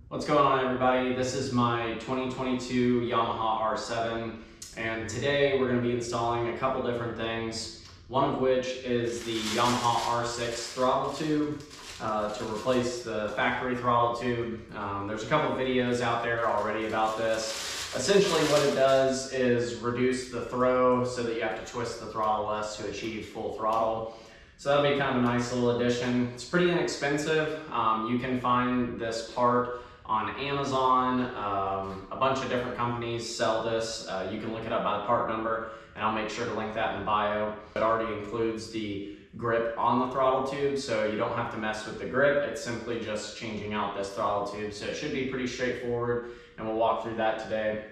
What's going on, everybody? This is my 2022 Yamaha R7, and today we're going to be installing a couple different things, one of which is the Yamaha R6 throttle tube to replace the factory throttle tube. There's a couple of videos out there already about this. Essentially what it does is reduce the throw so that you have to twist the throttle less to achieve full throttle. So that'll be kind of a nice little addition. It's pretty inexpensive. You can find this part on Amazon. A bunch of different companies sell this. You can look it up by the part number, and I'll make sure to link that in the bio. It already includes the grip on the throttle tube, so you don't have to mess with the grip. It's simply just changing out this throttle tube. So it should be pretty straightforward, and we'll walk through that today.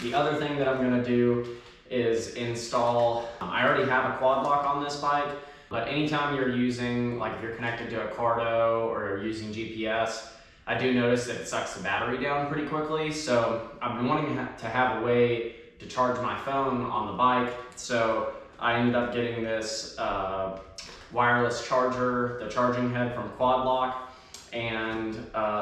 The other thing that I'm gonna do is install, I already have a QuadLock on this bike, but anytime you're using, like if you're connected to a Cardo or you're using GPS, I do notice that it sucks the battery down pretty quickly. So I've been wanting to have a way to charge my phone on the bike. So I ended up getting this wireless charger, the charging head from QuadLock, and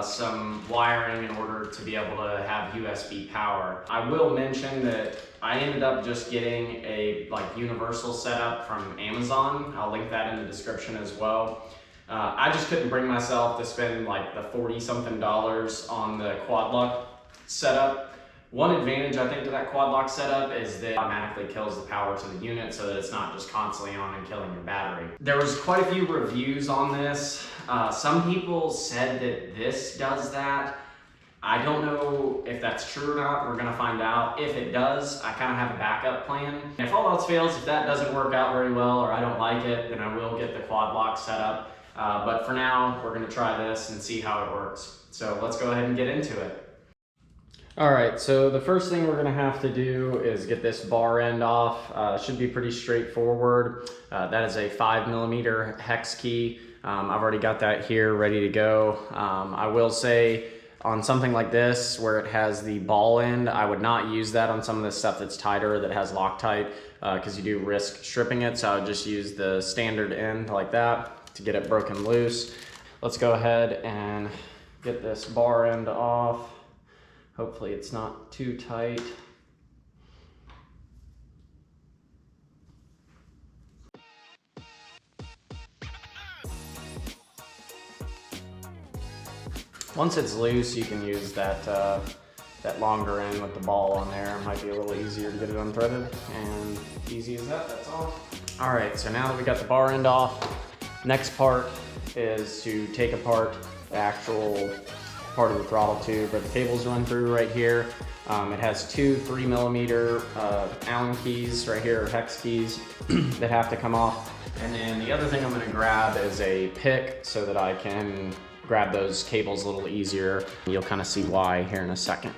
some wiring in order to be able to have USB power. I will mention that I ended up just getting a universal setup from Amazon. I'll link that in the description as well. I just couldn't bring myself to spend like the $40-something on the QuadLock setup. One advantage I think to that QuadLock setup is that it automatically kills the power to the unit so that it's not just constantly on and killing your battery. There was quite a few reviews on this. Some people said that this does that. I don't know if that's true or not. We're gonna find out. If it does, I kind of have a backup plan. If all else fails, if that doesn't work out very well or I don't like it, then I will get the QuadLock set up. But for now, we're gonna try this and see how it works. So let's go ahead and get into it. All right, so the first thing we're gonna have to do is get this bar end off. Should be pretty straightforward. That is a 5mm hex key. I've already got that here ready to go. I will say on something like this where it has the ball end, I would not use that on some of the stuff that's tighter that has Loctite because you do risk stripping it. So I would just use the standard end like that to get it broken loose. Let's go ahead and get this bar end off. Hopefully it's not too tight. Once it's loose, you can use that longer end with the ball on there. It might be a little easier to get it unthreaded, and easy as that, that's all. All right, so now that we got the bar end off, next part is to take apart the actual part of the throttle tube where the cables run through right here. It has two 3mm Allen keys right here, or hex keys, that have to come off. And then the other thing I'm gonna grab is a pick so that I can grab those cables a little easier. You'll kind of see why here in a second.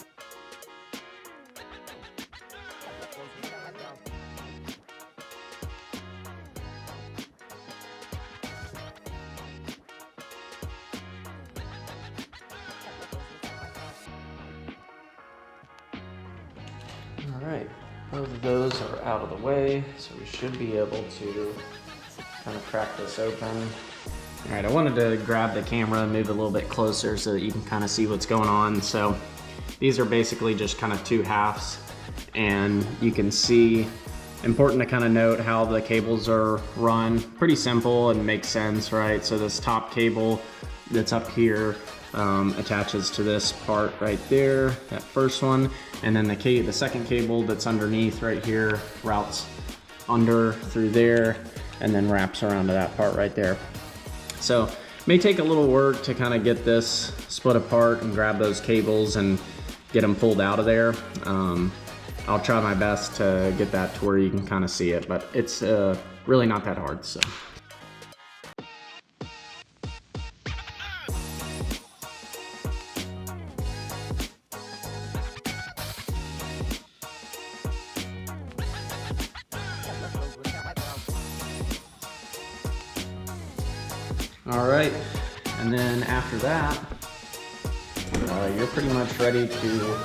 All right, both of those are out of the way, so we should be able to kind of crack this open. All right, I wanted to grab the camera and move a little bit closer so that you can kind of see what's going on. So these are basically just kind of two halves, and you can see, important to kind of note how the cables are run. Pretty simple and makes sense, right? So this top cable that's up here attaches to this part right there, that first one, and then the second cable that's underneath right here routes under through there and then wraps around to that part right there. So it may take a little work to kind of get this split apart and grab those cables and get them pulled out of there. I'll try my best to get that to where you can kind of see it, but it's really not that hard. So. All right, and then after that, you're pretty much ready to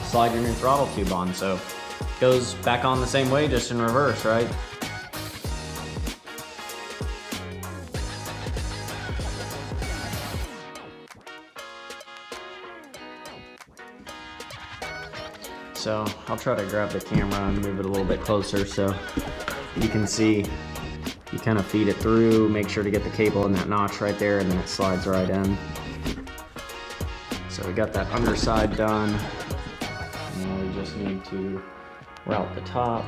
slide your new throttle tube on. So it goes back on the same way, just in reverse, right? So I'll try to grab the camera and move it a little bit closer so you can see. You kind of feed it through, make sure to get the cable in that notch right there, and then it slides right in. So we got that underside done. Now we just need to route the top.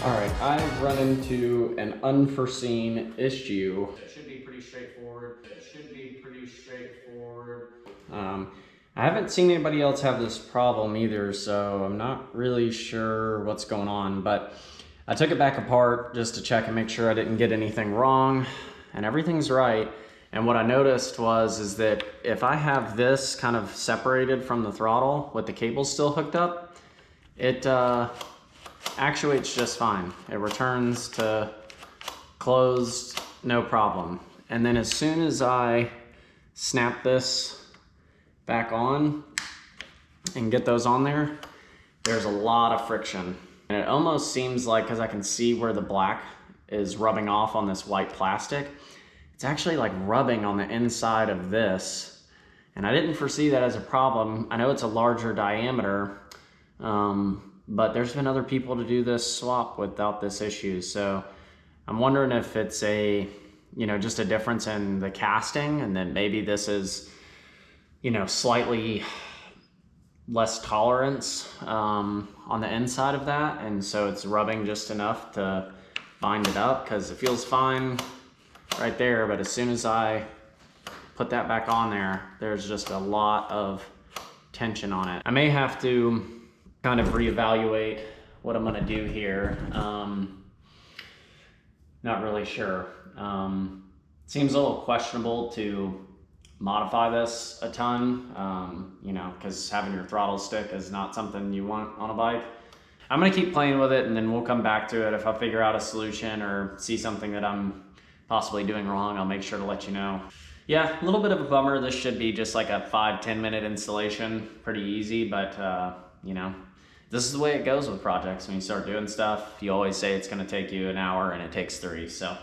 All right, I've run into an unforeseen issue. It should be pretty straightforward. I haven't seen anybody else have this problem either, so I'm not really sure what's going on, but I took it back apart just to check and make sure I didn't get anything wrong, and everything's right. And what I noticed is that if I have this kind of separated from the throttle with the cable still hooked up, it actuates just fine. It returns to closed, no problem. And then as soon as I snap this back on and get those on there, there's a lot of friction. And it almost seems like, because I can see where the black is rubbing off on this white plastic, it's actually like rubbing on the inside of this. And I didn't foresee that as a problem. I know it's a larger diameter, but there's been other people to do this swap without this issue. So I'm wondering if it's just a difference in the casting, and then maybe this is, slightly less tolerance on the inside of that. And so it's rubbing just enough to bind it up, because it feels fine right there. But as soon as I put that back on there, there's just a lot of tension on it. I may have to kind of reevaluate what I'm gonna do here. Not really sure. Seems a little questionable to modify this a ton, because having your throttle stick is not something you want on a bike. I'm gonna keep playing with it, and then we'll come back to it. If I figure out a solution or see something that I'm possibly doing wrong, I'll make sure to let you know. Yeah, a little bit of a bummer. This should be just like a 5-10 minute installation, pretty easy, but this is the way it goes with projects. When you start doing stuff, you always say it's gonna take you an hour and it takes 3, so.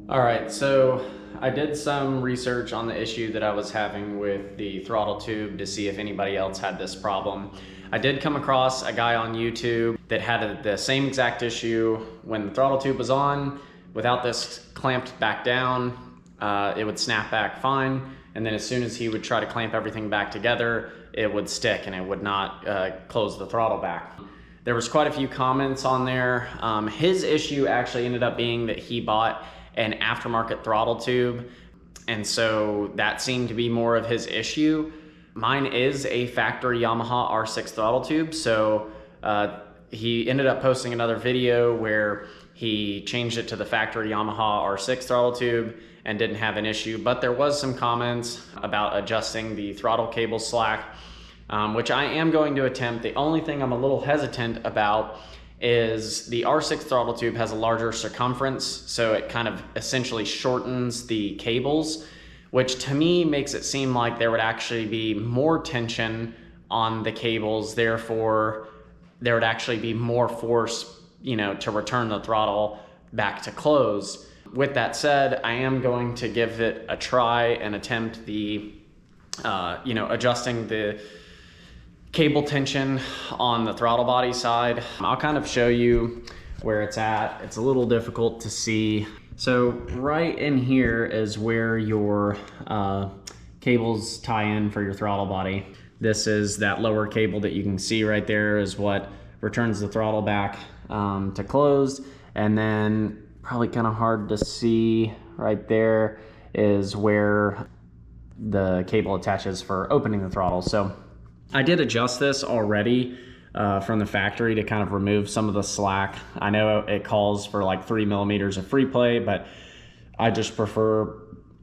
All right, so I did some research on the issue that I was having with the throttle tube to see if anybody else had this problem. I did come across a guy on YouTube that had the same exact issue when the throttle tube was on. Without this clamped back down, it would snap back fine. And then as soon as he would try to clamp everything back together, it would stick and it would not close the throttle back. There was quite a few comments on there. His issue actually ended up being that he bought an aftermarket throttle tube, and so that seemed to be more of his issue. Mine is a factory Yamaha R6 throttle tube, so he ended up posting another video where he changed it to the factory Yamaha R6 throttle tube and didn't have an issue, but there was some comments about adjusting the throttle cable slack, which I am going to attempt. The only thing I'm a little hesitant about is the R6 throttle tube has a larger circumference, so it kind of essentially shortens the cables, which to me makes it seem like there would actually be more tension on the cables, therefore there would actually be more force, to return the throttle back to closed. With that said, I am going to give it a try and attempt the, adjusting the cable tension on the throttle body side. I'll kind of show you where it's at. It's a little difficult to see. So right in here is where your cables tie in for your throttle body. This is that lower cable that you can see right there is what returns the throttle back to closed. And then probably kind of hard to see right there is where the cable attaches for opening the throttle. So I did adjust this already from the factory to kind of remove some of the slack. I know it calls for like 3 millimeters of free play, but I just prefer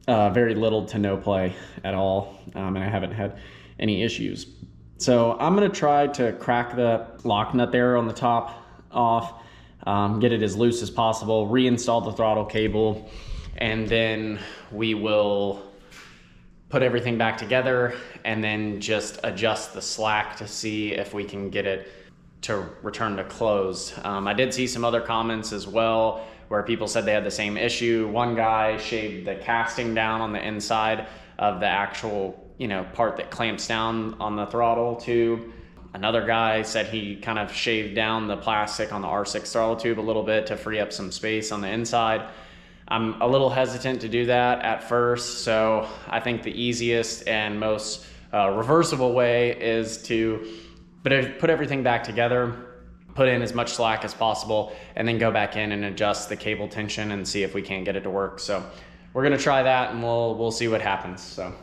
very little to no play at all, and I haven't had any issues. So I'm gonna try to crack the lock nut there on the top off, get it as loose as possible, reinstall the throttle cable, and then we will put everything back together and then just adjust the slack to see if we can get it to return to closed. I did see some other comments as well where people said they had the same issue. One guy shaved the casting down on the inside of the actual, part that clamps down on the throttle tube. Another guy said he kind of shaved down the plastic on the R6 throttle tube a little bit to free up some space on the inside. I'm a little hesitant to do that at first, so I think the easiest and most reversible way is to put everything back together, put in as much slack as possible, and then go back in and adjust the cable tension and see if we can't get it to work. So we're gonna try that, and we'll see what happens. So.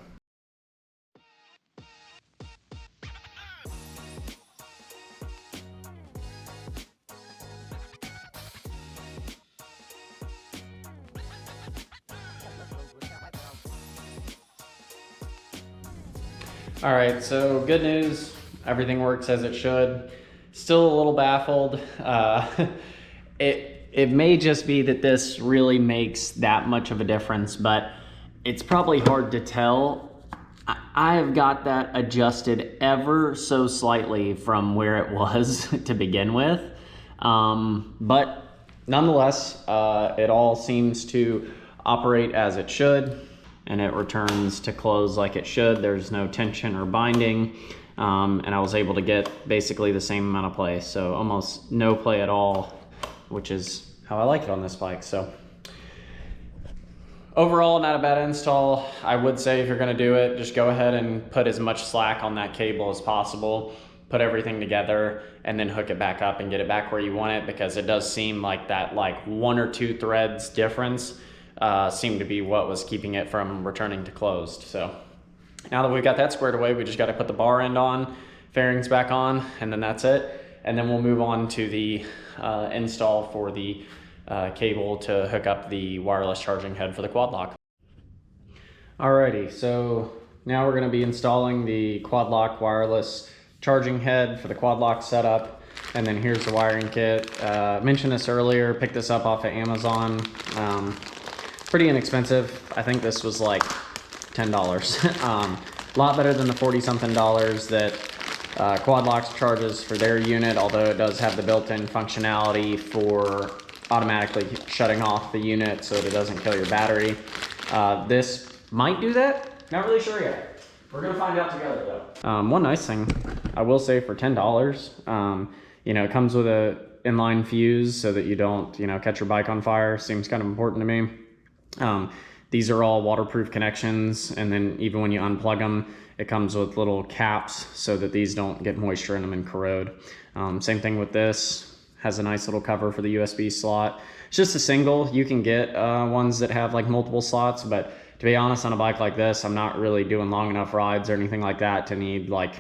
All right, so good news, everything works as it should. Still a little baffled. It may just be that this really makes that much of a difference, but it's probably hard to tell. I have got that adjusted ever so slightly from where it was to begin with. But nonetheless, it all seems to operate as it should, and it returns to close like it should. There's no tension or binding, and I was able to get basically the same amount of play, so almost no play at all, which is how I like it on this bike. So overall, not a bad install. I would say if you're gonna do it, just go ahead and put as much slack on that cable as possible, put everything together, and then hook it back up and get it back where you want it, because it does seem like that one or two threads difference seemed to be what was keeping it from returning to closed. So now that we've got that squared away, we just got to put the bar end on, fairings back on, and then that's it. And then we'll move on to the install for the cable to hook up the wireless charging head for the QuadLock. Alrighty, so now we're going to be installing the QuadLock wireless charging head for the QuadLock setup. And then here's the wiring kit. I mentioned this earlier, picked this up off of Amazon. Pretty inexpensive. I think this was like $10. A lot better than the 40-something dollars that QuadLock charges for their unit, although it does have the built-in functionality for automatically shutting off the unit so that it doesn't kill your battery. This might do that. Not really sure yet. We're gonna find out together though. One nice thing I will say for $10, it comes with a inline fuse so that you don't, catch your bike on fire. Seems kind of important to me. These are all waterproof connections, and then even when you unplug them, it comes with little caps so that these don't get moisture in them and corrode. Same thing with this, has a nice little cover for the USB slot. It's just a single. You can get ones that have like multiple slots, but to be honest, on a bike like this, I'm not really doing long enough rides or anything like that to need like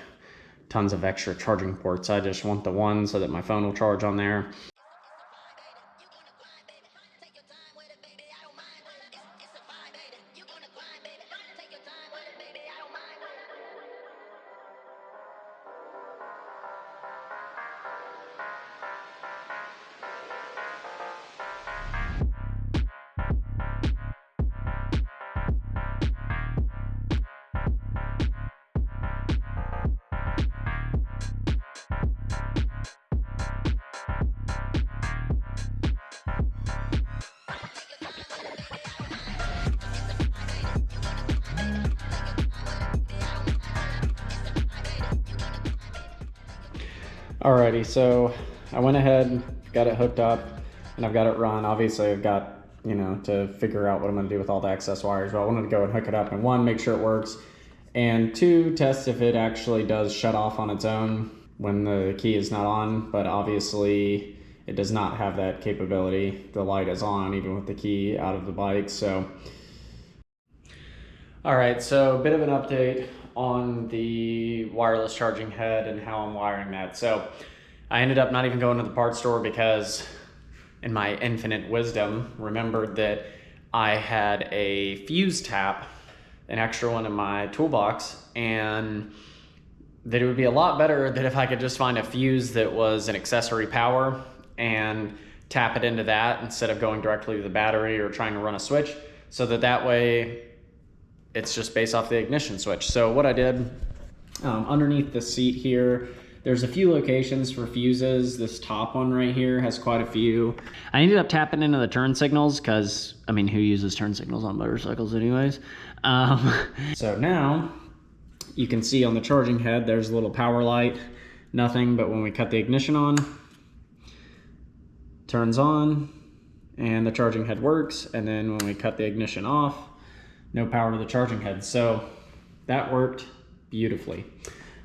tons of extra charging ports. I just want the one so that my phone will charge on there. Alrighty, so I went ahead, got it hooked up, and I've got it run. Obviously, I've got, to figure out what I'm going to do with all the excess wires. But I wanted to go and hook it up, and one, make sure it works, and two, test if it actually does shut off on its own when the key is not on. But obviously, it does not have that capability. The light is on even with the key out of the bike. So, all right, so a bit of an update on the wireless charging head and how I'm wiring that. So I ended up not even going to the parts store because in my infinite wisdom remembered that I had a fuse tap, an extra one in my toolbox, and that it would be a lot better that if I could just find a fuse that was an accessory power and tap it into that instead of going directly to the battery or trying to run a switch, so that way it's just based off the ignition switch. So what I did, underneath the seat here, There's a few locations for fuses. This top one right here has quite a few. I ended up tapping into the turn signals because, I mean, who uses turn signals on motorcycles anyways? So now you can see on the charging head, there's a little power light, nothing, but when we cut the ignition on, turns on, and the charging head works. And then when we cut the ignition off, no power to the charging head. So that worked beautifully.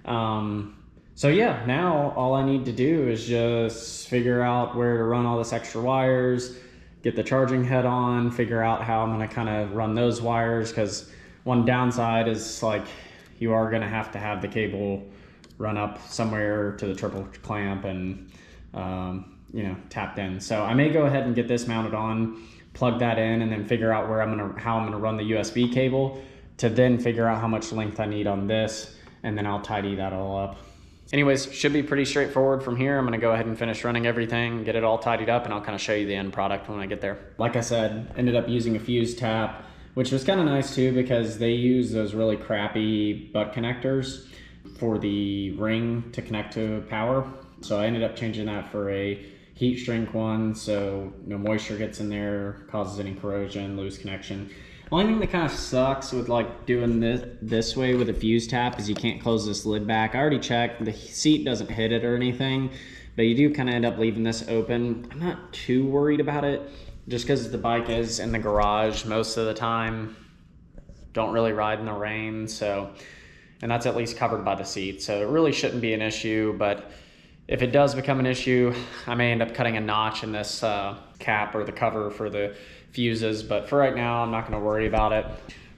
So yeah, now all I need to do is just figure out where to run all this extra wires, get the charging head on, figure out how I'm gonna kind of run those wires, because one downside is like you are gonna have to have the cable run up somewhere to the triple clamp and you know, tapped in. So I may go ahead and get this mounted on, plug that in, and then figure out where how I'm gonna run the USB cable to then figure out how much length I need on this, and then I'll tidy that all up. Anyways, should be pretty straightforward from here. I'm gonna go ahead and finish running everything, get it all tidied up, and I'll kind of show you the end product when I get there. Like I said, ended up using a fuse tap, which was kind of nice too, because they use those really crappy butt connectors for the ring to connect to power. So I ended up changing that for a heat shrink one, so no moisture gets in there, causes any corrosion, loose connection. Only thing that kind of sucks with like doing this way with a fuse tap is you can't close this lid back. I already checked, the seat doesn't hit it or anything, but you do kind of end up leaving this open. I'm not too worried about it, just because the bike is in the garage most of the time. Don't really ride in the rain, so, and that's at least covered by the seat, so it really shouldn't be an issue. But if it does become an issue, I may end up cutting a notch in this cap or the cover for the fuses, but for right now, I'm not gonna worry about it.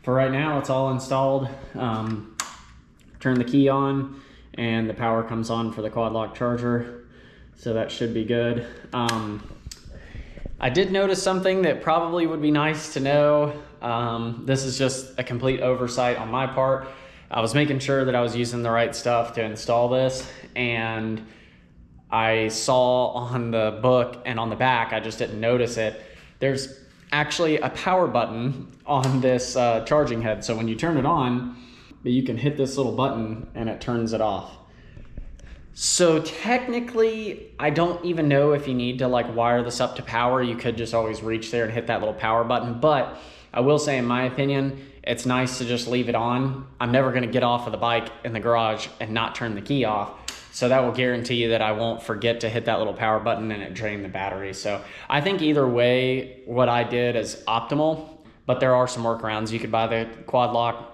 For right now, it's all installed. Turn the key on and the power comes on for the QuadLock charger, so that should be good. I did notice something that probably would be nice to know. This is just a complete oversight on my part. I was making sure that I was using the right stuff to install this, and I saw on the book and on the back, I just didn't notice it, there's actually a power button on this charging head. So when you turn it on, you can hit this little button and it turns it off. So technically, I don't even know if you need to like wire this up to power. You could just always reach there and hit that little power button. But I will say, in my opinion, it's nice to just leave it on. I'm never gonna get off of the bike in the garage and not turn the key off. So that will guarantee you that I won't forget to hit that little power button and it drain the battery. So I think either way, what I did is optimal, but there are some workarounds. You could buy the QuadLock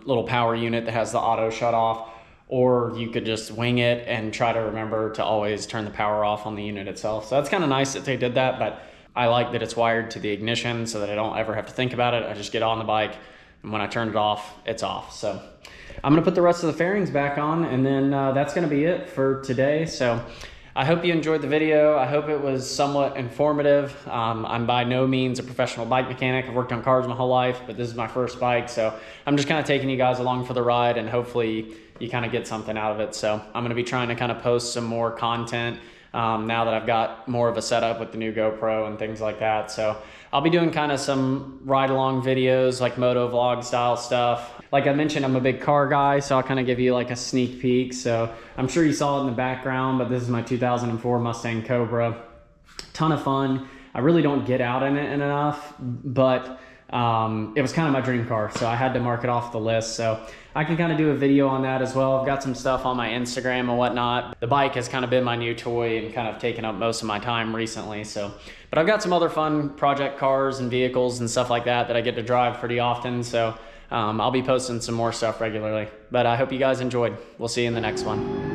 little power unit that has the auto shut off, or you could just wing it and try to remember to always turn the power off on the unit itself. So that's kind of nice that they did that, but I like that it's wired to the ignition so that I don't ever have to think about it. I just get on the bike, and when I turn it off, it's off. So I'm gonna put the rest of the fairings back on, and then that's gonna be it for today. So I hope you enjoyed the video. I hope it was somewhat informative. I'm by no means a professional bike mechanic. I've worked on cars my whole life, but this is my first bike. So I'm just kind of taking you guys along for the ride, and hopefully you kind of get something out of it. So I'm gonna be trying to kind of post some more content now that I've got more of a setup with the new GoPro and things like that. So I'll be doing kind of some ride along videos, like moto vlog style stuff. Like I mentioned, I'm a big car guy, so I'll kind of give you like a sneak peek. So I'm sure you saw it in the background, but this is my 2004 Mustang Cobra. Ton of fun. I really don't get out in it enough, but it was kind of my dream car, so I had to mark it off the list. So I can kind of do a video on that as well. I've got some stuff on my Instagram and whatnot. The bike has kind of been my new toy and kind of taken up most of my time recently. So, but I've got some other fun project cars and vehicles and stuff like that I get to drive pretty often. So I'll be posting some more stuff regularly, but I hope you guys enjoyed. We'll see you in the next one.